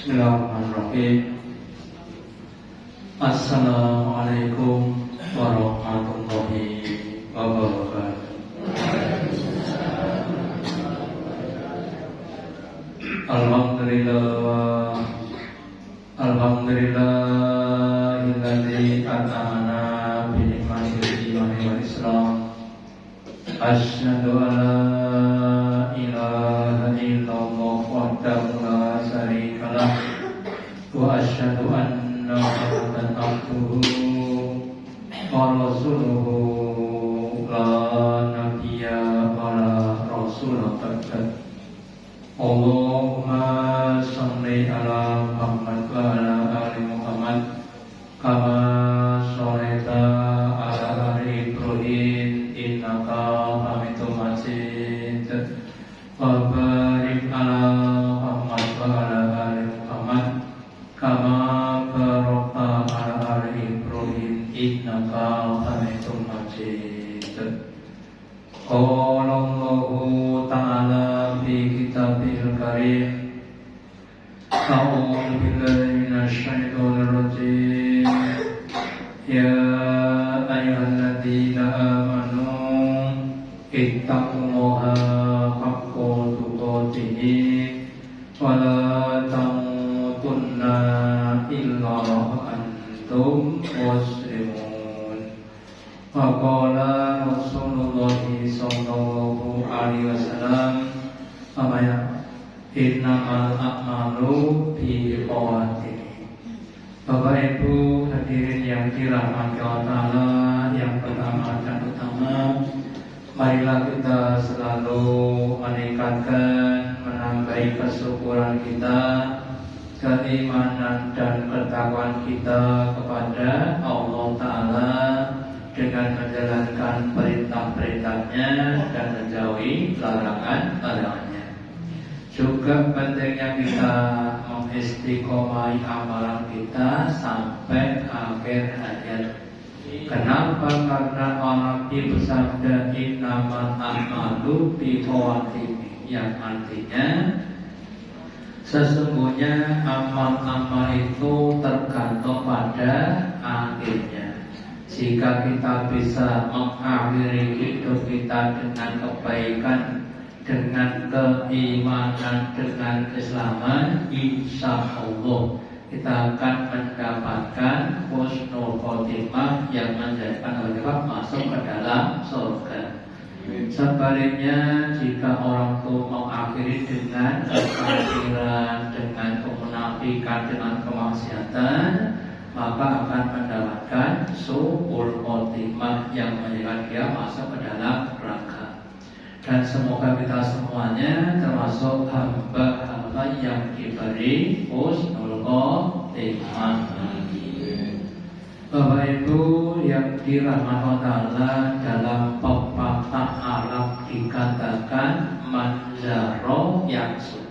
Bismillahirrahmanirrahim. Assalamualaikum warahmatullahi wabarakatuh. Alhamdulillah, alhamdulillahilladzi at'amana bi ni'matil imani wal islam. Asyhadu an la ilaha illallah wahdahu la syarika lah wa asyhadu anna Muhammadan abduhu wa rasuluhu la nabiyya wa la rasula ba'da. Allahumma shalli ala Muhammad wa ala ali Muhammad kama shallaita ala ali Ibrahim innaka Hamidum Majid wa barik ala Muhammad wa ala ali Muhammad kama barakta ala ali Ibrahim innaka Hamidum Majid. Qala Allahu ta'ala fi kitabil karim. A'udzu billahi minasy syaithanir rajim. Ya ayyuhalladzina amanu ittaqullaha haqqa tuqatih wa la tamutunna illa wa antum muslimun. Wa qala Rasulullah sallallahu alaihi wasallam, innamal a'malu biqawatih. Bapak Ibu hadirin yang dirahmati Allah, yang pertama dan utama, marilah kita selalu meningkatkan, menambahi kesyukuran kita, keimanan dan ketakwaan kita kepada Allah Ta'ala dengan menjalankan perintah-perintahnya dan menjauhi larangan-larangannya. Juga pentingnya kita mengistiqomahi amalan kita sampai akhir hayat. Kenapa? Karena Allah bersabda innamal a'malu biqawatih, yang artinya sesungguhnya amal-amal itu tergantung pada akhirnya. Jika kita bisa mengakhiri hidup kita dengan kebaikan, dengan keimanan, dengan keislaman, insya Allah kita akan mendapatkan husnul khotimah yang menjadikan kita masuk ke dalam surga. Sebaliknya, jika orang itu mengakhiri dengan kekafiran, dengan kemunafikan, dengan kemaksiatan, maka akan mendapatkan su'ul khotimah yang menjadikan dia masuk ke dalam neraka. Dan semoga kita semuanya termasuk hamba-hamba yang diberi husnul khotimah. Bapak Ibu yang dirahmati Allah, dalam pepatah Arab dikatakan manzaro yaksu,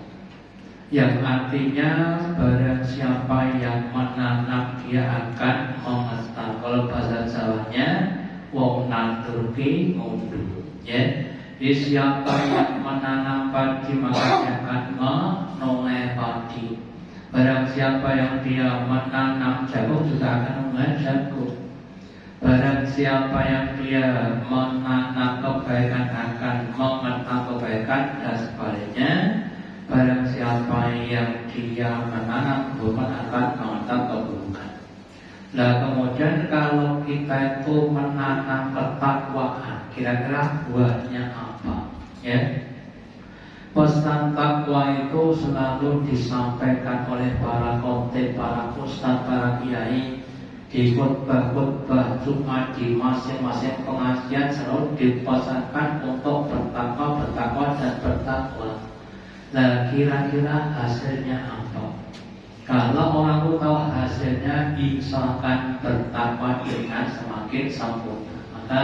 yang artinya barang siapa yang menanam dia akan memetak. Kalau bahasa Jawanya wong nandur ki ngunduh, ya. Jadi siapa yang menanam padi maka dia akan menoleh padi. Barang siapa yang dia menanam jagung juga akan menoleh jagung. Barang siapa yang dia menanam kebaikan akan memetak kebaikan, dan sebaliknya. Barang siapa yang dia menanam keburukan akan memetak keburukan. Nah, kemudian kalau kita itu menanam ketakwaan, kira-kira buahnya apa? Ya, pesan takwa itu selalu disampaikan oleh para khotib, para ustaz, para kiai di khutbah-khutbah Jumat, di masing-masing pengajian selalu dipesankan untuk bertakwa dan bertakwa. Nah, kira-kira hasilnya apa? Kalau orang itu tahu hasilnya, insya akan bertakwa dengan semakin sempurna. Maka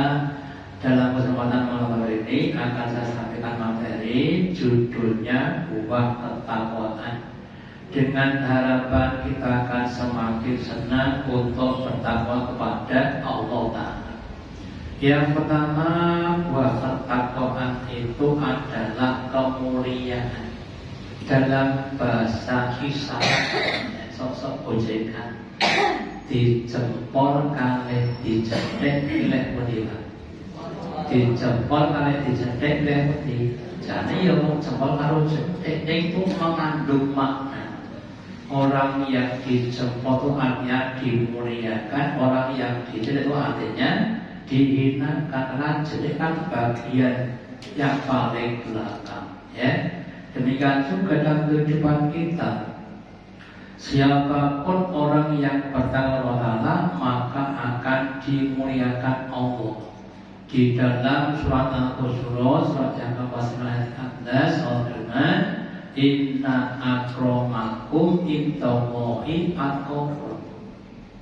dalam kesempatan malam hari ini akan saya sampaikan materi judulnya buah ketakwaan, dengan harapan kita akan semakin senang untuk bertakwa kepada Allah Ta'ala. Yang pertama, buah ketakwaan itu adalah kemuliaan. dalam bahasa isyarat sosok ojekan dijempol kalih dijedhek pilih pundi dijempol kalih dijedhek pilih pundi jane ya mung jempol karo jedhek itu mengandung makna orang yang dijempol itu artinya dimuliakan orang yang dijedhek itu artinya dihina karena jedhek kan bagian yang paling belakang ya. Demikian juga dalam kehidupan kita, siapapun orang yang bertakwa Allah maka akan dimuliakan Allah. Di dalam surat Al-Qur'an surat yang ke-11 ayat 14 Allah firman, inna akramakum indallahi atqakum.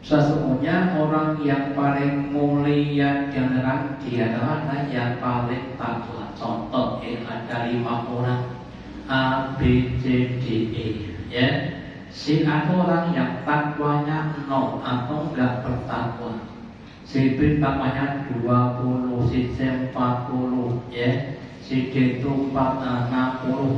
Sesungguhnya orang yang paling mulia di antara dia adalah yang paling takwa. Contoh ada 5 orang A, B, C, D, E ya. Si A itu orang yang takwanya 0 atau enggak bertakwa. Si B takwanya 20, si C 40 ya. Si D itu 60,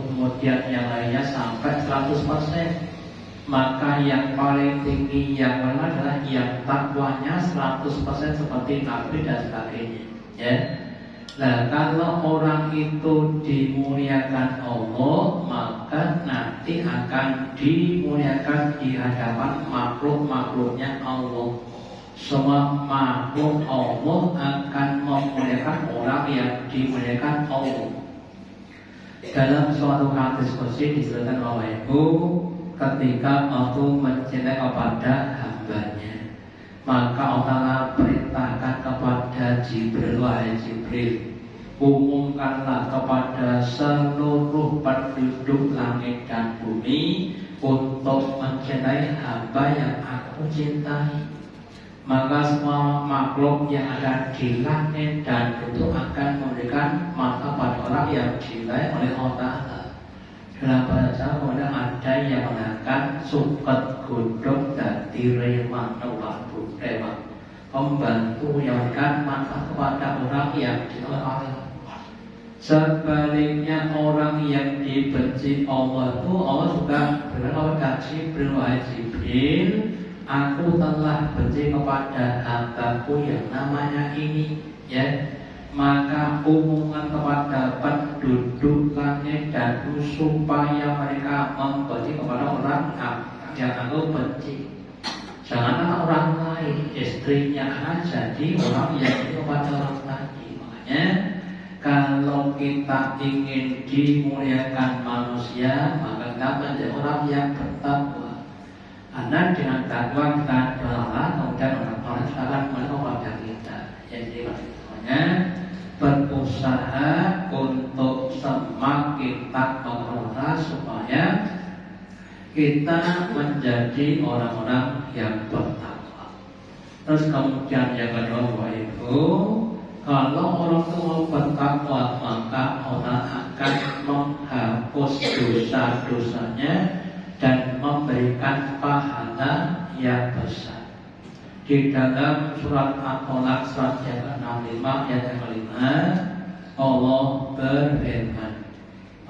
kemudian yang lainnya sampai 100%. Maka yang paling tinggi yang mana adalah yang takwanya 100% seperti Nabi dan sebagainya ya. Nah kalau orang itu dimuliakan Allah maka nanti akan dimuliakan di hadapan makhluk-makhluknya Allah. Semua makhluk Allah akan memuliakan orang yang dimuliakan Allah. Dalam suatu hadis qudsi disebutkan bahwa Ibu ketika Allah mencintai kepada hambanya maka Allah perintahkan kepada Jibril, wahai Jibril, umumkanlah kepada seluruh penduduk langit dan bumi untuk mencintai hamba yang aku cintai. Maka semua makhluk yang ada di langit dan bumi akan memberikan mata pada orang yang dicintai oleh Allah. Dalam bahasa kemudian ada yang mengatakan suket godok dan direma waktu rema membantu yang memberikan manfaat kepada orang yang dicintai Allah. Sebaliknya orang yang dibenci Allah itu Allah juga berkata kepada Jibril, wahai Jibril, aku telah benci kepada hambaku yang namanya ini ya. Maka umumkan kepada penduduk langit dan bumi supaya mereka membenci kepada orang yang aku benci. Janganlah orang lain, istrinya anak jadi orang yang benci kepada orang tadi. Makanya kalau kita ingin dimuliakan manusia maka kita menjadi orang yang bertakwa. Karena dengan takwa kita adalah kemudian orang-orang akan melihat kepada kita. Jadi maksudnya berusaha untuk semakin takwa Allah supaya kita menjadi orang-orang yang bertakwa. Terus kemudian yang kedua Bapak Ibu, kalau orang itu mau bertakwa maka Allah akan menghapus dosa-dosanya dan memberikan pahala yang besar. Di dalam surat At-Tolak surat yang ke-65 ayat yang kelima Allah berfirman,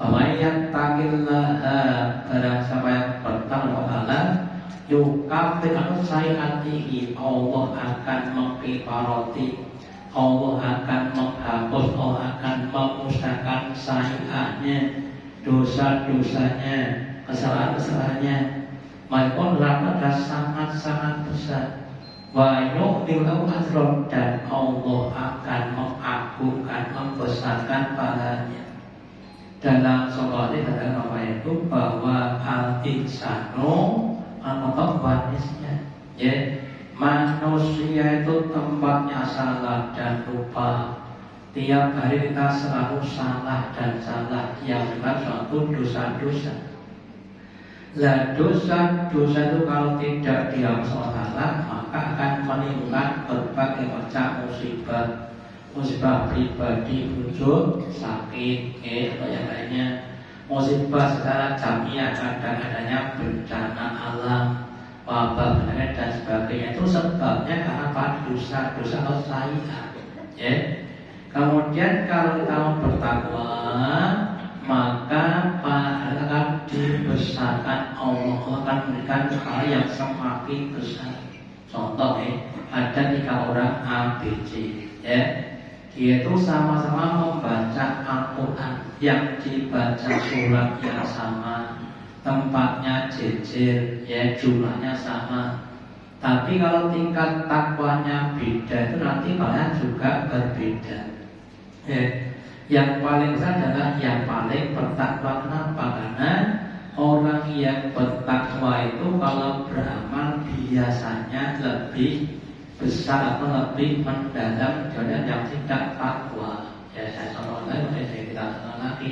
"Wayattaqillaha barang siapa yang bertakwa Allah yukafir anhu sayyi'atihi Allah akan mengkifarati, Allah akan menghapus, Allah akan memusnahkan sayyi'atnya, dosa-dosanya, kesalahan-kesalahannya. Maupun rahmatnya sangat-sangat besar. Wa yu'tilahu ajran dan Allah akan mengagungkan, membesarkan pahalanya." Dalam sholat dikatakan apa itu bahwa al-insanu al-mutawanisnya ya, manusia itu tempatnya salah dan lupa. Tiap hari kita selalu salah dan salah yang bukan suatu dosa-dosa. Lah dosa-dosa itu kalau tidak dihapus Allah maka akan menimbulkan berbagai macam musibah. Musibah pribadi wujud sakit, atau yang lainnya. Musibah secara jamiah kadang adanya bencana alam, wabah, penyakit dan sebagainya. Itu sebabnya karena dosa-dosa atau sayyi'at. Ya. Kemudian kalau kita mau bertakwa maka pahala akan dibesarkan. Allah akan memberikan pahala yang semakin besar. Contoh ada 3 orang ABC, ya, dia itu sama-sama membaca Al-Quran, yang dibaca surat yang sama, tempatnya jejer, ya, jumlahnya sama. Tapi kalau tingkat takwanya beda, itu nanti pahalanya juga berbeda. Yang paling besar adalah yang paling bertakwa. Kenapa? Karena orang yang bertakwa itu kalau beramal biasanya lebih besar atau lebih mendalam daripada yang tidak takwa. Ya, saya contohkan lagi, kita contoh lagi.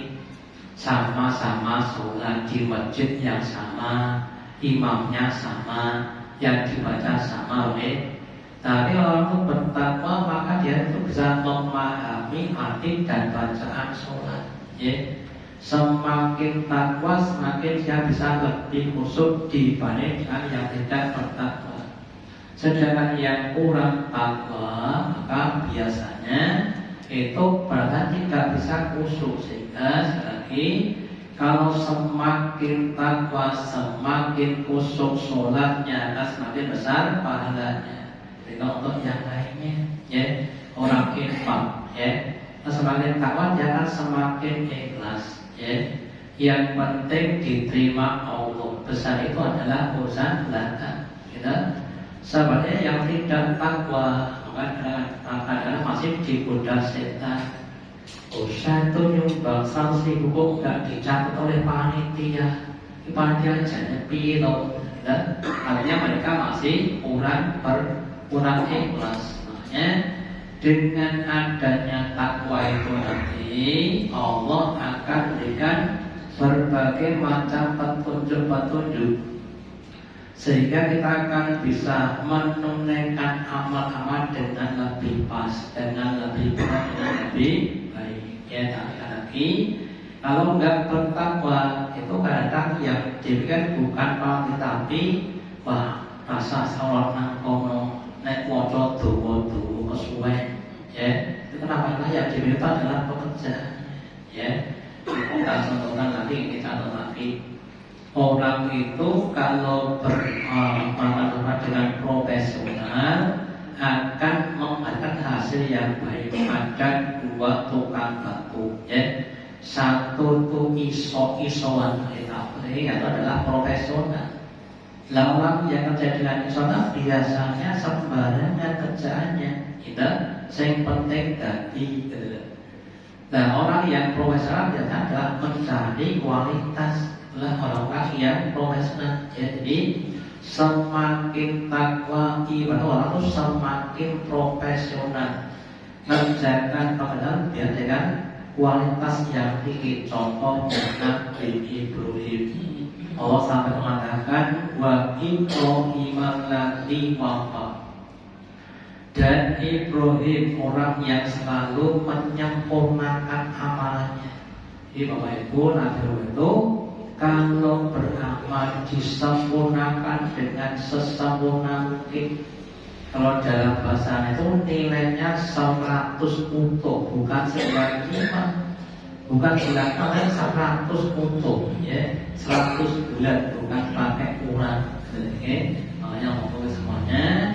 Sama-sama sholat di masjid yang sama, imamnya sama, yang dibaca sama, tapi kalau orang itu bertakwa maka dia itu bisa memahami arti dan bacaan sholat. Semakin takwa semakin dia bisa lebih khusyuk dibandingkan yang tidak bertakwa. Sedangkan yang kurang takwa maka biasanya itu bahkan tidak bisa khusyuk. Sehingga sekali lagi, kalau semakin takwa semakin khusyuk sholatnya akan semakin besar pahalanya. Untuk yang lainnya, ya, orang infak, ya, semakin takwa dia akan semakin ikhlas, ya. Yang penting diterima Allah. Besar itu adalah urusan belakang, gitu. Sebenarnya yang tidak takwa kadang-kadang masih digoda setan. Saya itu nyumbang 100.000 kok nggak dicatat oleh panitia. Panitia jadi pilot, dan artinya mereka masih kurang ikhlas. Makanya dengan adanya takwa itu nanti Allah akan berikan berbagai macam petunjuk-petunjuk, sehingga kita akan bisa menunaikan amal-amal dengan lebih pas, dengan lebih benar, dengan lebih baik. Ya, lagi kalau nggak bertakwa itu kadang yang diberikan bukan pahala, tapi wah, rasa sholat nang kono nek waca doa-doa kesuwen, ya. Itu kenapa? Yang diminta adalah pekerjaan, ya. Kita contohkan lagi, kita contoh lagi. Orang itu kalau bermanfaat dengan profesional akan menghasilkan hasil yang baik. Ada 2 tukang batu, ya. Satu tuh iso-isoan, itu adalah profesional. Lah orang yang kerja dengan isola biasanya sembarangan kerjaannya, itu yang penting tadi. Nah, orang yang profesional biasanya adalah mencari kualitas. Lah orang-orang yang profesional, jadi semakin takwa ibadah orang itu semakin profesional, mengerjakan pekerjaan biar dengan kualitas yang tinggi. Contohnya Nabi Ibrahim, Allah sampai mengatakan wa Ibrahim alladzi wafa, dan Ibrahim orang yang selalu menyempurnakan amalannya. Jadi Bapak Ibu, Nabi itu kalau beramal disempurnakan dengan sesempurna mungkin. Kalau dalam bahasa itu nilainya 100 utuh, bukan 95, bukan 9, 100 utuh, ya, 100 bulan, bukan pakai kurang. Makanya ngomong semuanya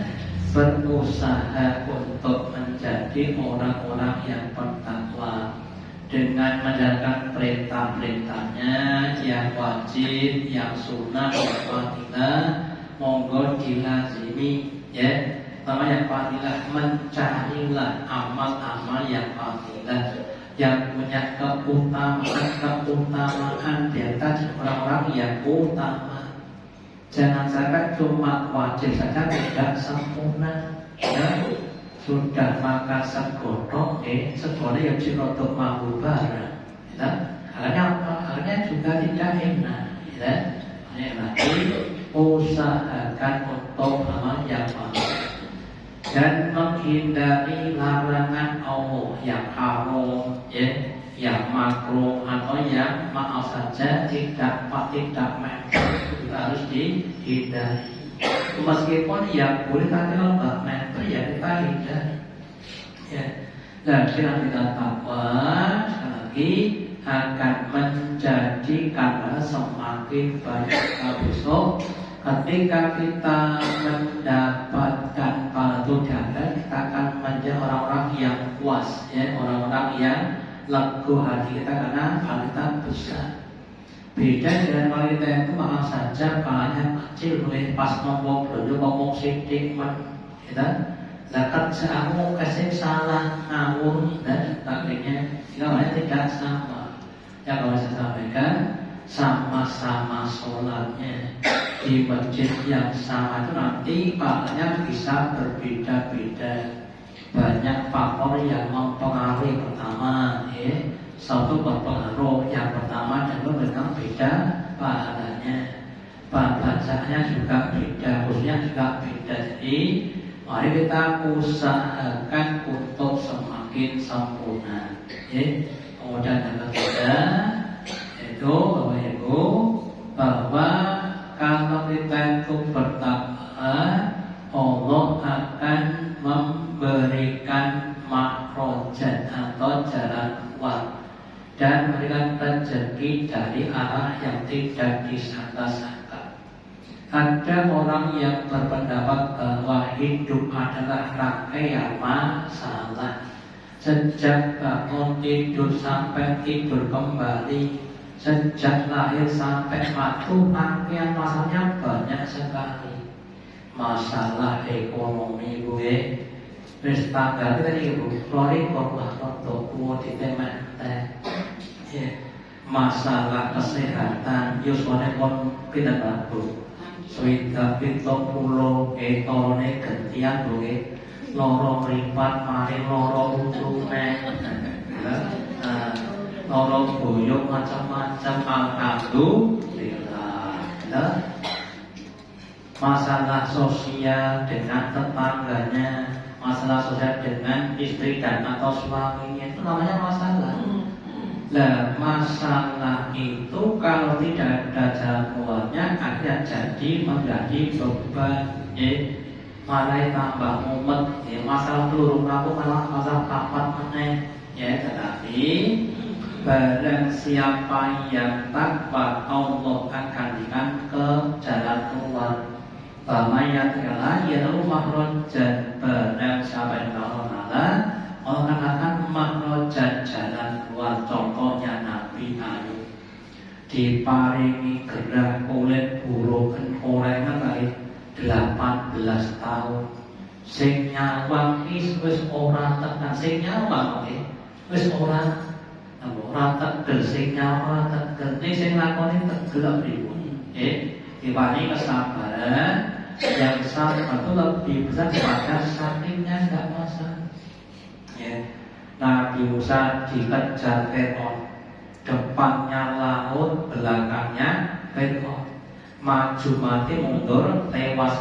berusaha untuk menjadi orang-orang yang bertakwa dengan menjalankan perintah-perintahnya yang wajib, yang sunnah, yang fadilah, monggo dilazimi, ya. Pertama yang fadilah, mencarilah amal-amal yang fadilah, yang punya keutamaan di atas orang-orang yang utama. Jangan sampai cuma wajib saja tidak sempurna, ya. Sudah makan segodok, segodok yang cirotok mahubara, ya. Akhirnya juga tidak enak, ya. Lagi usahakan untuk amal yang baik dan menghindari larangan Allah yang haram, ya, yang makruh atau yang maaf saja tidak mempel, harus dihindari. Meskipun yang boleh tapi kalau nggak mempel ya kita hindari, ya. Dan kita takwa sekali lagi akan menjadikan semakin banyak besok. Ketika kita mendapatkan batu diamond, kita akan menjadi orang-orang yang puas, ya, orang-orang yang lega hati kita karena kita besar. Beda dengan kalau kita itu maaf saja palanya kecil, boleh pas ngomong sidik kita kerja aku kasih salah ngawur dan sebagainya, namanya tidak sama. Ya kalau saya sampaikan, sama-sama sholatnya di masjid yang sama itu nanti maknanya bisa berbeda-beda. Banyak faktor yang mempengaruhi. Pertama, satu berpengaruh. Yang pertama adalah memang beda pahalanya, bacaannya juga beda, khususnya juga beda. Jadi mari kita usahakan untuk semakin sempurna. Kemudian yang ketiga itu Bapak Ibu, bahwa kalau kita itu bertakwa, Allah akan memberikan makrojat atau jalan keluar dan memberikan rezeki dari arah yang tidak disangka-sangka. Ada orang yang berpendapat bahwa hidup adalah rangkaian masalah. Sejak bangun tidur sampai tidur kembali, sejak lahir sampai mati, rangkaian masalahnya banyak sekali. Masalah ekonomi gue, wis tanggal tadi ibu, keluarin korban untuk kuat masalah kesehatan, yuswane pun pindah bagus. Swida pitung pulau etone gentian gue, loro meripat mari loro utune, loro boyong macam-macam alhamdulillah. Masalah sosial dengan tetangganya, masalah sosial dengan istri dan atau suaminya, itu namanya masalah. Nah, masalah itu kalau tidak ada jalan keluarnya akan jadi menjadi beban, malah tambah mumet. Masalah peluru aku malah masalah kapan meneh, tetapi barang siapa yang takwa, Allah akan berikan ke jalan keluar. Bamaya tegala yalu mahrojan, barang siapa yang Allah akan mahrojan, jalan keluar. Contohnya Nabi Ayub diparingi gerah kulit buruken orengan kali 18 tahun. Sing nyawang wis ora tekan, sing nyawang wis ora tegel, sing nyawang tegel, sing lakoni tegel pribu. Diparingi kesabaran yang sabar itu lebih besar daripada sakitnya, tidak masalah. Nabi Musa dikejar Fir'aun, depannya laut, belakangnya Fir'aun, maju mati mundur tewas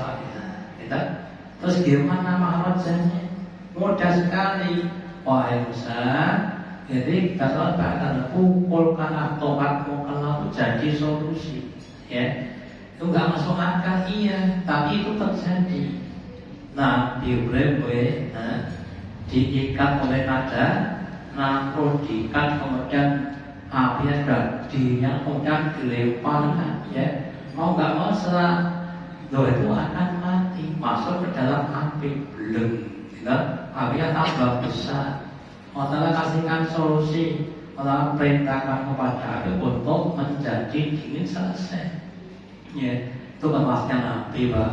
kita. Terus gimana makrojanya? Mudah sekali. Wahai Musa, jadi kalau bahkan pukulkan tongkatmu ke laut jadi solusi. Itu nggak masuk akal, iya, tapi itu terjadi. Nabi Ibrahim diikat oleh nada narodikan, kemudian apinya dia kemudian dilemparkan, mau nggak mau itu akan mati, masuk ke dalam api, belum, apinya tambah besar. Allah kasihkan solusi, Allah perintahkan kepada api untuk menjadi dingin, selesai. Itu kelasnya Nabi, Pak.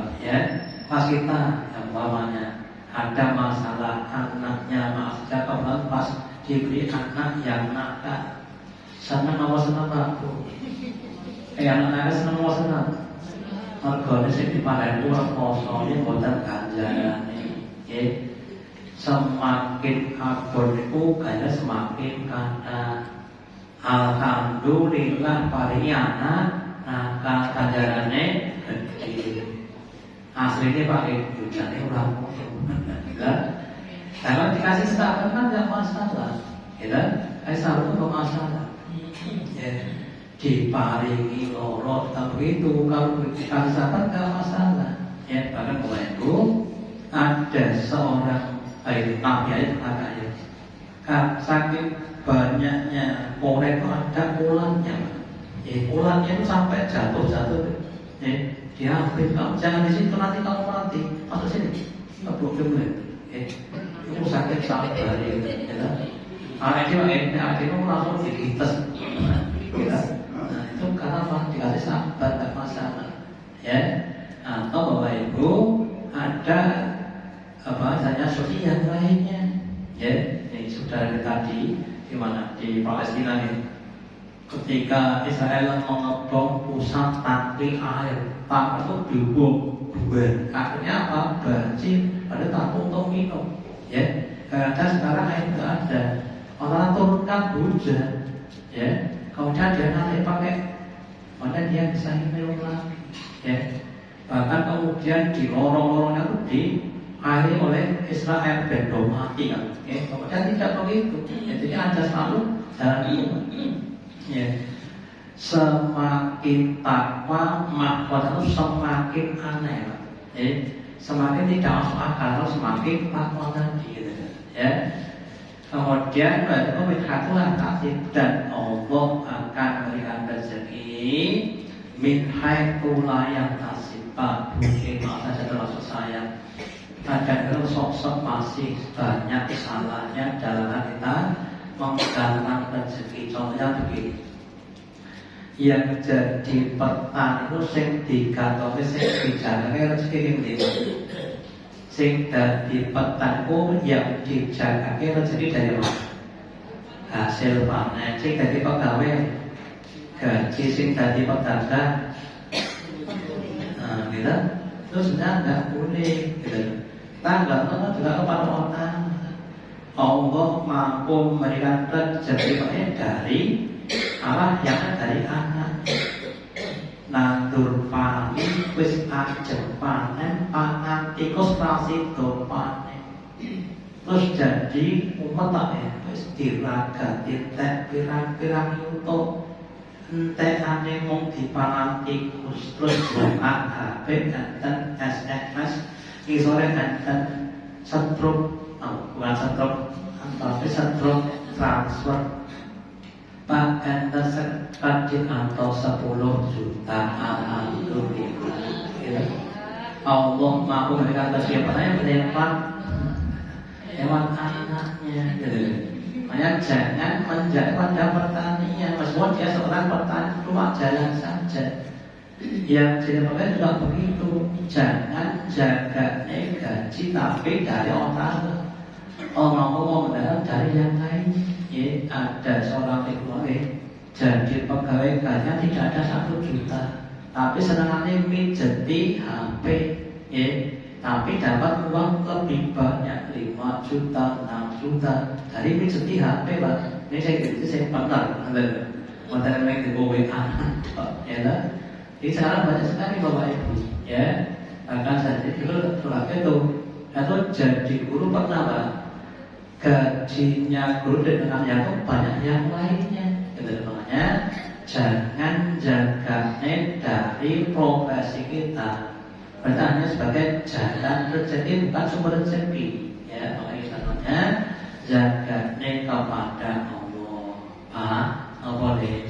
Pas kita yang umpamanya ada masalah anaknya, maksudnya kalau pas diberi anak yang nakal, senang apa senang Pak? Anak nakal senang apa senang? Mergone sing dipanen uang kosongnya boten ganjaran. Semakin abon itu gaya semakin kata. Alhamdulillah paringi anak nakal, ganjarannya gede. Aslinya pakai hujannya ulang. Kalau dikasih sabar kan tidak masalah, kasih sabar itu tidak masalah. Diparingi loro, tapi itu kalau dikasih sabar tidak masalah. Bahkan Bapak Ibu, ada seorang Nabi Ayub berkata, saking banyaknya korek ada ulatnya. Ulatnya itu sampai jatuh. Diambil, kamu jangan di situ nanti kamu mati. Masuk sini, ngeblok dulu. Itu sakit sampai hari itu. Akhirnya langsung digites. Nah, itu karena apa? Dikasih sahabat, tak masalah. Atau Bapak Ibu ada misalnya sosial lainnya. Ini saudara tadi di mana di Palestina ini, ketika Israel mengebom pusat tangki air, tanah itu diubah dua. Akhirnya apa? Banjir, ada tampung untuk minum. Karena sekarang air tidak ada. Orang turunkan hujan, kemudian dia narik pakai, kemudian dia bisa minum lagi. Bahkan kemudian di lorong-lorongnya itu diairi oleh Israel bendom mati kan. Kemudian tidak begitu. Jadi ada selalu jalan itu. Semakin takwa mahkota itu semakin aneh, semakin tidak masuk akal, semakin takwa tadi. Kemudian baru berkatalah kasih dan Allah akan memberikan rezeki min haitsu la yahtasib. Mungkin saja termasuk saya. Kadang-kadang sok-sok masih banyak kesalahannya dalam kita menggalakkan rezeki. Contohnya begini, yang jadi petani itu sing digantongi sing dijalani rezeki ini. Sing dadi petani yang dijagake rezeki dari mana? Hasil panen. Sing dadi pegawai gaji, sing dadi pedagang. Gitu. Terus enggak boleh gitu. Tanggal juga kepada orang. Allah mampu memberikan rezeki dari Allah yang dari anak. Nandur panen wis ajeng panen pangan tikus prasido panen. Terus jadi umat wis diragati tek pirang-pirang yuto entekane mung dipangan tikus. Terus bukan HP dan SMS isore dan setrum, bukan setrum, tapi setrum transfer. Pak ente sekadin atau 10 juta, alhamdulillah. Allah mampu memberikan kesiapan hewan anaknya. Makanya jangan menjadi pada pertanian. Meskipun dia seorang petani cuma jalan saja. Yang jadi pegawai juga begitu. Jangan jaga gaji tapi dari orang. Orang mau mendapat dari yang lain. Ada seorang pegawai jadi pegawai gajinya tidak ada 1 juta, tapi senangannya mijeti HP, tapi dapat uang lebih banyak 5 juta, 6 juta dari mijeti HP, Pak. Ini saya pernah modern yang dibawa anak, di sana banyak sekali Bapak Ibu, bahkan saya dulu itu jadi guru pernah, Pak. Gajinya guru dengan yang banyak yang lainnya. Itu namanya jangan jaga dari profesi kita. Berarti sebagai jalan rezeki bukan sumber rezeki. Makanya namanya jaga kepada Allah. Apa deh?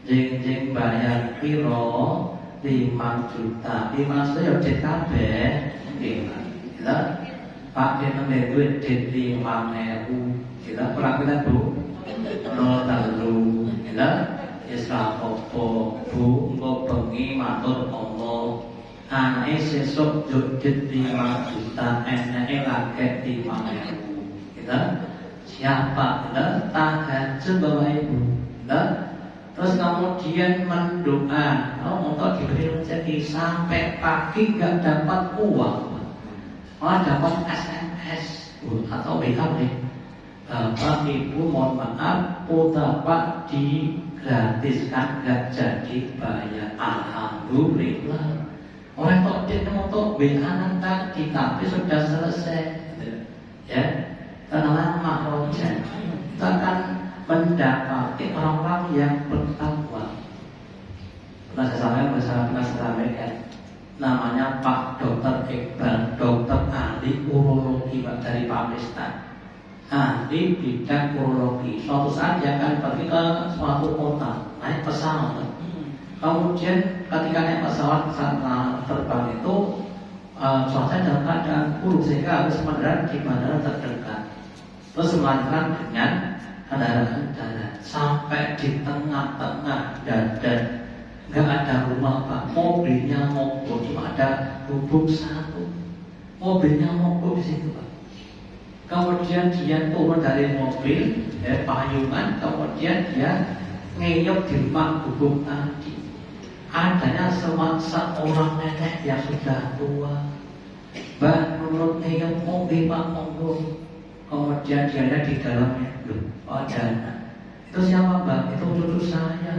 Jeng bayar piro 5 juta. 5 juta ya JKB. Kita Pak dia ngambil duit di 5.000, kita kurang kita bu, lalu kita Islam popo bu, engkau bengi matur Allah, aneh sesok judit 5 juta, enaknya lagi 5.000, kita siapa? Kita tahajud Bapak Ibu, kita terus kemudian mendoa, untuk diberi rezeki sampai pagi nggak dapat uang. Dapat SMS atau WA nih, Bapak Ibu mohon maaf, putra Pak digratiskan nggak jadi bayar. Alhamdulillah. Orang kok dia untuk WA tadi tapi sudah selesai, karena lama roja kita akan mendapati orang-orang yang bertakwa. Pernah saya sampaikan namanya Pak Dr. Iqbal, dokter ahli urologi dari Pakistan. ahli bidang urologi. Suatu saat dia akan pergi ke suatu kota, naik pesawat. Kemudian ketika naik pesawat saat terbang itu cuaca dalam keadaan buruk sehingga harus mendarat di bandara terdekat. Terus melanjutkan dengan kendaraan darat sampai di tengah-tengah darat, nggak ada rumah Pak, mobilnya mogok, cuma ada gubuk satu, mobilnya mogok di situ Pak. Kemudian dia turun dari mobil, payungan, kemudian dia ngeyop di rumah gubuk tadi. Adanya seorang nenek yang sudah tua. Mbak, menurut ngeyop mobil Pak mogok. Kemudian dia lihat di dalamnya, loh, ada anak. Itu siapa Mbak? Itu cucu saya.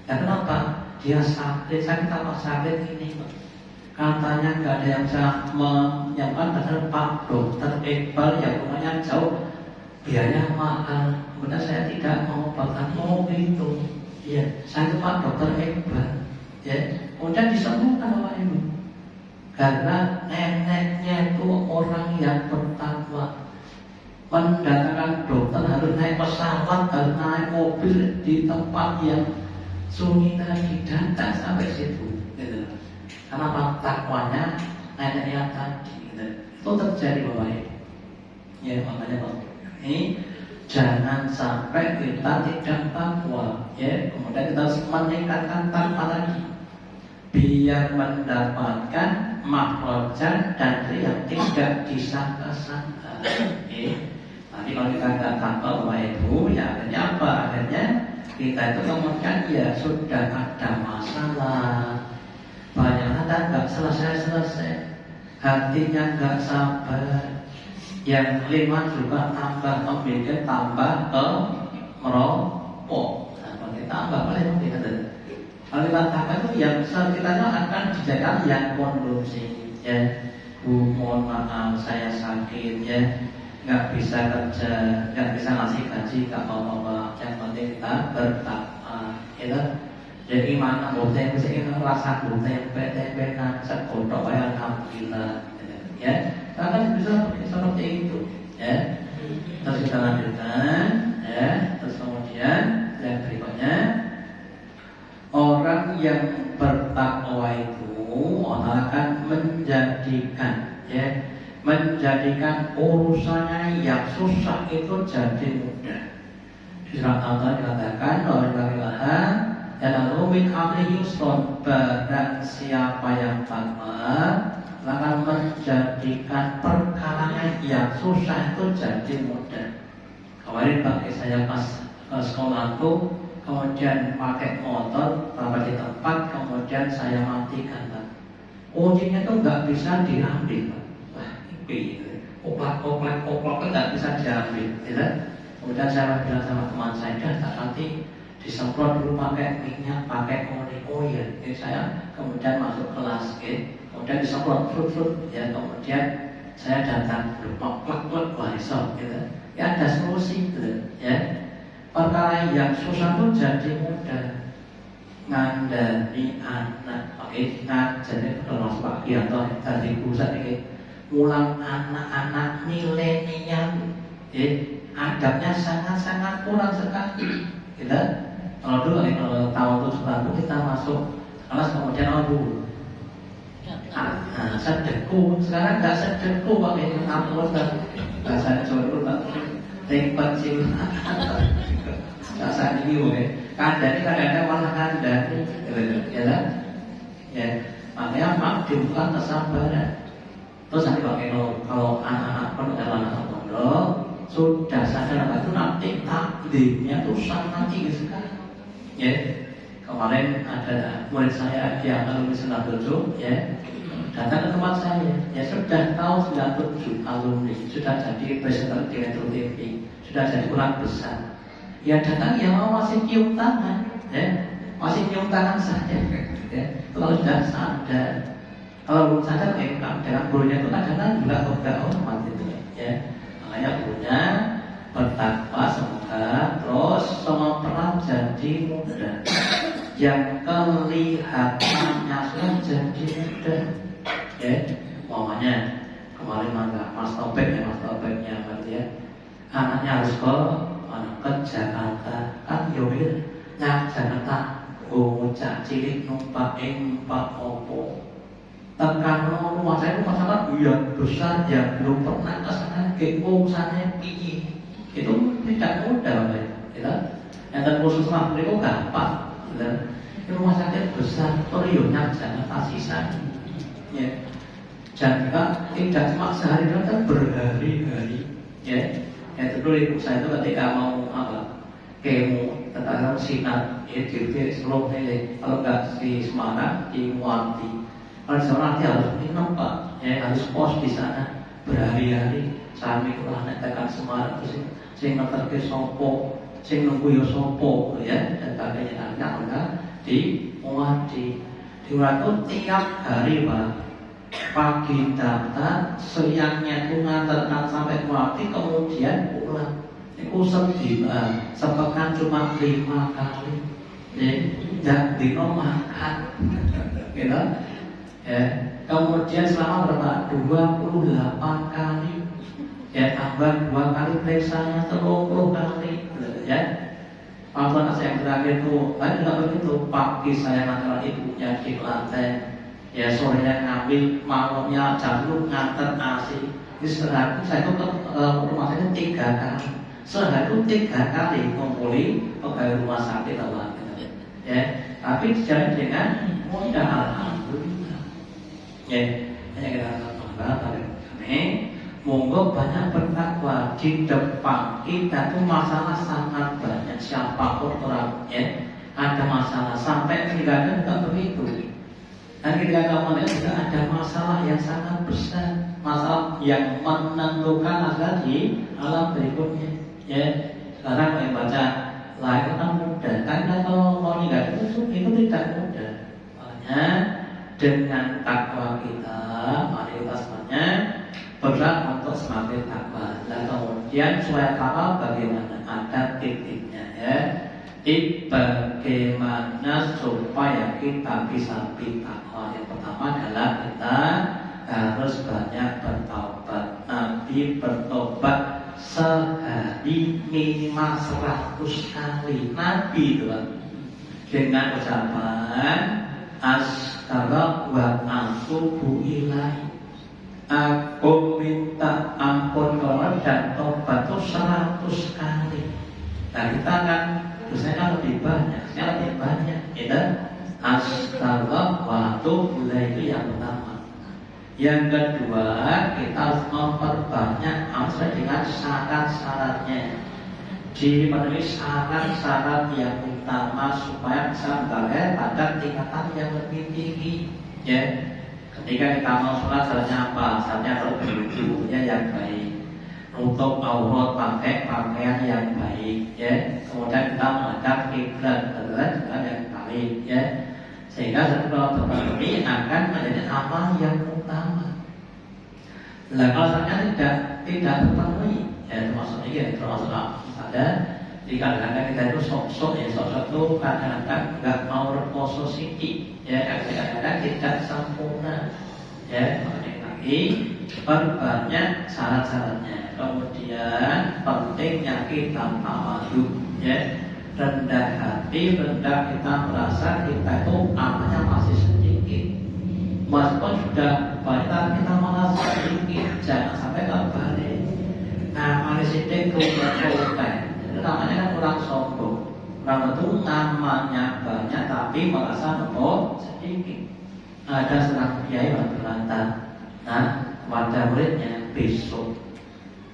Ya kenapa? Dia sakit apa sakit ini Pak? Katanya nggak ada yang bisa menyiapkan dasar Pak Dokter Iqbal yang rumahnya jauh, biayanya mahal. Kemudian saya tidak mau bahkan begitu. Ya, saya itu Pak Dokter Iqbal. Ya, kemudian disembuhkan oleh ibu. Karena neneknya itu orang yang bertakwa. Mendatangkan dokter harus naik pesawat, harus naik mobil di tempat yang sunyi tadi, datang sampai situ. Gitu. Karena takwanya neneknya tadi. Gitu. Itu terjadi Bapak Ibu. Ya makanya Bapak ini jangan sampai kita tidak takwa. Ya kemudian kita harus meningkatkan takwa lagi, biar mendapatkan makhrajat dari yang tidak disangka-sangka. Tapi kalau kita nggak takwa Bapak Ibu, ya akhirnya apa? Akhirnya kita itu kemudian ya sudah ada masalah, banyak hal nggak selesai, hatinya nggak sabar, yang kelima juga tambah membuat tambah ke merokok, tambah tambah paling kita kalau kita tambah itu yang sekitarnya akan dijadikan yang konsumsi. Ya Bu, mohon maaf saya sakit ya, nggak bisa kerja, nggak bisa ngasih gaji, nggak apa-apa. Yang penting kita bertakwa, gitu. Jadi mana bukti mesti rasa bukti tempe nak sekotok ya alhamdulillah, ya. Kita kan bisa seperti itu, ya. Terus kita lanjutkan, ya. Terus kemudian yang berikutnya, orang yang bertakwa itu orang akan menjadikan, ya, menjadikan urusannya yang susah itu jadi mudah. Di surat Al-Qur'an dikatakan bahwa dan rumit amri yusron, barang siapa yang takwa akan menjadikan perkara yang susah itu jadi mudah. Kemarin pakai saya pas ke sekolah tuh, kemudian pakai motor sampai di tempat, kemudian saya matikan Pak. Kuncinya tuh nggak bisa diambil Pak. Oplak nggak bisa diambil, ya. Kemudian saya bilang sama teman saya, tak nanti disemprot dulu pakai minyak, pakai oli. Oh ya, jadi saya kemudian masuk kelas, kemudian disemprot, ya. Kemudian saya datang, plak, wah iso, gitu. Ya ada solusi, gitu, ya. Perkara yang susah itu jadi mudah. Ngandani anak, ngajarnya kalau masuk Pak Gianto dari pusat ini. Ulang anak-anak milenial, adabnya sangat-sangat kurang sekali. Kita kalau dulu kalau tahun 70 kita masuk kelas kemudian dulu sedeku, sekarang nggak sedeku pakai ampun bahasa Jawa dulu tak tempat sih bahasa ini kandani kadang-kadang malah kandani, ya makanya maaf dibuka kesabaran. Terus nanti pakai kalau anak-anak pondok sudah sadar itu nanti takdirnya tuh sangat tinggi sekali. Ya kemarin ada murid saya yang alumni 97, ya datang ke tempat saya, ya sudah tahun 97 alumni, sudah jadi presenter di Metro TV, sudah jadi ulang besar. Ya datang yang mau masih cium tangan, ya masih cium tangan saja, ya kalau sudah sadar. Kalau belum sadar, dengan gurunya itu kadang-kadang juga hormat itu, ya. Makanya gurunya bertakwa semoga terus semua perang jadi mudah, yang kelihatannya sudah jadi mudah, ya. Umpamanya kemarin Mas Topeknya berarti ya, anaknya harus ke Jakarta, kan yowir nyang Jakarta bocah cilik numpak opo tekan rumah saya yang besar yang belum pernah ke sana, sana piye itu tidak mudah, gitu. Yang terkhusus mampu itu gampang, gitu. Rumah sakit besar, triliunnya Jakarta sisa, ya. Dan juga tidak cuma sehari kan berhari-hari, ya. Yang dulu ibu saya itu ketika mau kemo tentang sinar itu Solo ini, kalau nggak di Semarang di Muarti, kalau di sana nanti harus minum Pak, ya harus pos di sana berhari-hari. Sami kulah nek tekan Semarang terus sing ngeterke sopo, sing nunggu yo sopo, ya dan sebagainya. Nah, di Muarti itu tiap hari Pak. Pagi daftar, siangnya itu nganterkan sampai Muarti, kemudian pulang. Itu sepekan cuma 5 kali, dan dino makan, gitu. Ya. Kemudian selama berapa? 28 kali, ya tambah 2 kali periksanya 30 kali, ya. Waktu anak saya yang terakhir itu, kan juga begitu. Pagi saya ngantar ibunya di lantai. Ya sorenya ngambil, malamnya jam lu nganter asi. Di sehari saya itu ke rumah sakit 3 kali. Sehari itu 3 kali ngumpuli pegawai rumah sakit Allah. Ya, tapi dijalani dengan mudah, alhamdulillah. Ya, hanya kita tambah tapi monggo banyak bertakwa di depan kita tuh masalah sangat banyak, siapapun orang, ya ada masalah sampai tinggalnya juga begitu. Dan ketika kamu lihat juga ada masalah yang sangat besar, masalah yang menentukan nasib di alam berikutnya. Ya, sekarang yang baca lahir kan mudah, karena kalau mau meninggal itu tidak mudah. Makanya dengan takwa kita, mari kita semuanya berat untuk semakin takwa. Dan kemudian supaya takwa bagaimana? Ada titiknya, ya. Bagaimana supaya kita bisa bertakwa? Yang pertama adalah kita harus banyak bertobat. Nabi bertobat sehari minimal 100 kali. Nabi itu dengan ucapan astaghfirullah wa atubu ilaih. Aku minta ampun kepada dan tobat itu 100 kali. Nah kita akan dosanya lebih banyak, itu astagfirullah wa atubu ilaih itu yang pertama. Yang kedua, kita harus memperbanyak amal dengan syarat-syaratnya. Dipenuhi syarat-syarat yang utama supaya bisa berada pada tingkatan yang lebih tinggi. Ya, ketika kita mau sholat syaratnya apa? Syaratnya harus berwudunya yang baik, nutup aurat pakai pakaian yang baik, ya. Kemudian kita menghadap kiblat adalah dengan yang baik, ya. Sehingga satu tobat ini akan menjadi amal yang utama. Nah kalau syaratnya tidak terpenuhi, ya termasuk ini, termasuk misalnya di kadang-kadang kita itu sok-sok itu kadang-kadang nggak mau reposo sedikit, ya kadang-kadang tidak sempurna, ya makanya lagi perbanyak syarat-syaratnya. Kemudian pentingnya kita tawadhu, ya rendah hati, rendah kita merasa kita itu amalnya masih sedikit. Meskipun sudah banyak kita merasa sedikit, jangan sampai terbalik. Amal sedikit kemudian itu namanya kan orang sombong. Orang itu namanya banyak tapi merasa sedikit. Ada seorang kiai berkata, nah kepada muridnya besok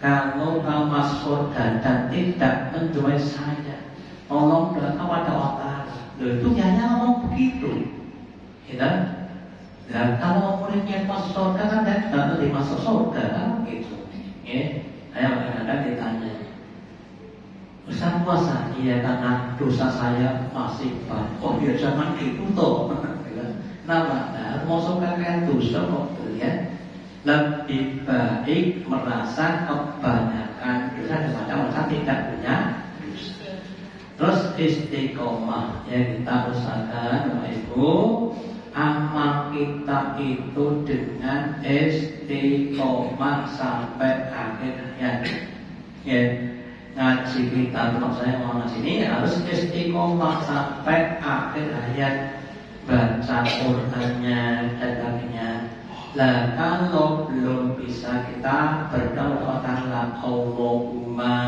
kalau kau masuk dan tidak menjual saya, tolong datang kepada Allah. Itu hanya ngomong begitu, ya. Dan kalau muridnya masuk surga kan tidak nanti masuk surga kan begitu. Ya, saya kadang-kadang ditanya, Ustaz puasa? Iya karena dosa saya masih banyak. Oh ya jangan gitu toh. Kenapa? Nah, masuk kakek dosa kok, ya. Lebih baik merasa kebanyakan dosa daripada merasa tidak punya dosa. Terus istiqomah, ya kita usahakan Bapak Ibu amal kita itu dengan istiqomah sampai akhir hayat. Ya, ngaji kita maksudnya mau ngaji ini harus istiqomah sampai akhir hayat, baca Qur'annya dan sebagainya. Lah kalau belum bisa kita berdoa karena Allahumma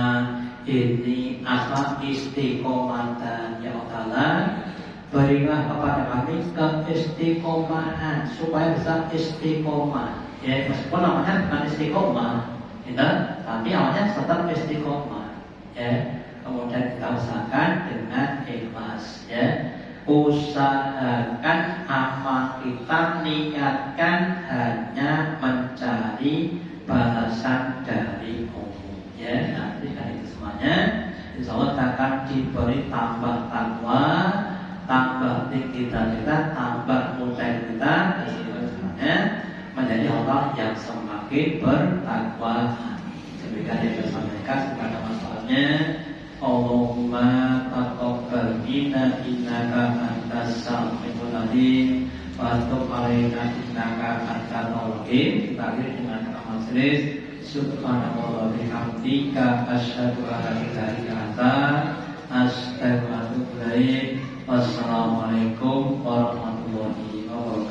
ini asal istiqomatan ya Allah, berilah kepada kami keistiqomahan supaya bisa istiqomah. Ya meskipun namanya bukan istiqomah, gitu, tapi awalnya tetap istiqomah. Ya kemudian kita usahakan dengan ikhlas. Ya usahakan amal kita niatkan hanya mencari balasan dari Allah. Ya nanti dari itu semuanya insya Allah akan diberi tambah takwa, tambah tinggi kita, tambah mudah kita, dan semuanya menjadi Allah yang semakin bertakwa. Demikian yang saya sampaikan kepada masalahnya. Allahumma taqabbal minna innaka antas samiul alim wa tub alaina innaka antat tawwabur rahim. Kita akhiri dengan majelis subhanallah wa bihamdika asyhadu an la ilaha illa anta astaghfiruka wa atubu ilaik. Wassalamualaikum warahmatullahi wabarakatuh.